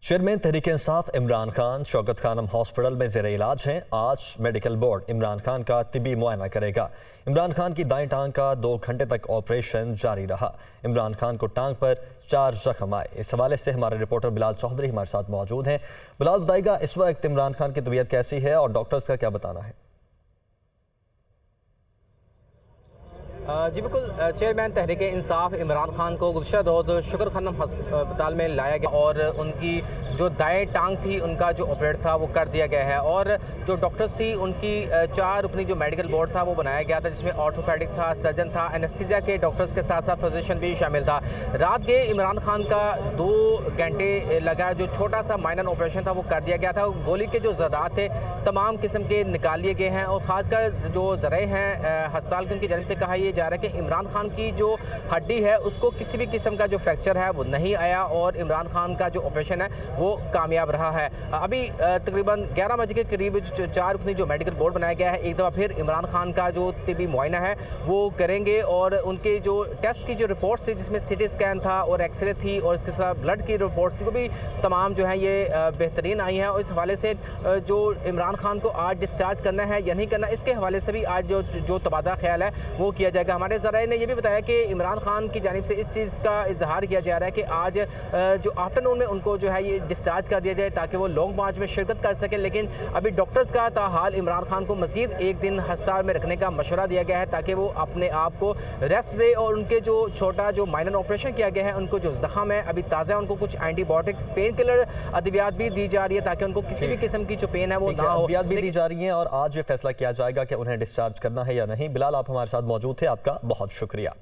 Chairman Tehreek Insaf Imran Khan Shaukat Khanam hospital में ज़ेर इलाज हैं। आज मेडिकल बोर्ड इमरान खान का तिबी मुआयना करेगा। इमरान खान की दाएं टांग का 2 घंटे तक ऑपरेशन जारी रहा। इमरान खान को टांग पर 4 जख्म आए। इस हवाले से हमारे रिपोर्टर बिलाल चौधरी हमारे साथ मौजूद हैं। बिलाल बताएगा, इस वक्त इमरान खान की तबीयत कैसी है और डॉक्टर्स का क्या बताना है? जी बिल्कुल, चेयरमैन तहरीक इंसाफ इमरान खान को गुज़श्ता रोज़ शौकत खानम अस्पताल में लाया गया और उनकी जो दाएं टांग थी उनका जो ऑपरेट था वो कर दिया गया है। और जो डॉक्टर्स थी उनकी 4 रुकनी जो मेडिकल बोर्ड था वो बनाया गया था, जिसमें ऑर्थोपेडिक था, सर्जन था, एनेस्थीसिया के डॉक्टर्स के साथ साथ फिजिशियन भी शामिल था। रात के इमरान खान का 2 घंटे लगा, जो छोटा सा माइनर ऑपरेशन था वो कर दिया गया था। गोली के जो ज़रात थे तमाम किस्म के निकाल लिए गए हैं और ख़ासकर जो ज़राए हैं हस्पताल की उनकी जानब से कहा यह जा रहा है कि इमरान खान की जो हड्डी है उसको किसी भी किस्म का जो फ्रैक्चर है वो नहीं आया और इमरान खान का जो ऑपरेशन है वो कामयाब रहा है। अभी तकरीबन 11 बजे के करीब 4 रुकनी जो मेडिकल बोर्ड बनाया गया है, एक दफ़ा फिर इमरान खान का जो तिबी मुआयना है वो करेंगे और उनके जो टेस्ट की जो रिपोर्ट थी जिसमें सीटी स्कैन था और एक्सरे थी और इसके साथ ब्लड की रिपोर्ट थी वो भी तमाम जो है ये बेहतरीन आई हैं। और इस हवाले से जो इमरान खान को आज डिस्चार्ज करना है या नहीं करना, इसके हवाले से भी आज जो तबादला ख्याल है वो किया जाएगा। हमारे ज़राए ने यह भी बताया कि इमरान खान की जानिब से इस चीज़ का इजहार किया जा रहा है कि आज जो आफ्टरनून में उनको जो है ये डिस्चार्ज कर दिया जाए ताकि वो लॉन्ग मार्च में शिरकत कर सकें। लेकिन अभी डॉक्टर्स का ताहाल इमरान खान को मज़ीद एक दिन अस्पताल में रखने का मशवरा दिया गया है ताकि वो अपने आप को रेस्ट दे और उनके जो छोटा जो माइनर ऑपरेशन किया गया है उनको जो ज़ख्म है अभी ताज़ा है, उनको कुछ एंटीबायोटिक्स पेन किलर अद्वियात भी दी जा रही है ताकि उनको किसी भी किस्म की जो पेन है वो ना हो। अद्वियात भी दी जा रही हैं और आज ये फैसला किया जाएगा कि उन्हें डिस्चार्ज करना है या नहीं। बिलाल, आप हमारे साथ मौजूद थे, आपका बहुत शुक्रिया।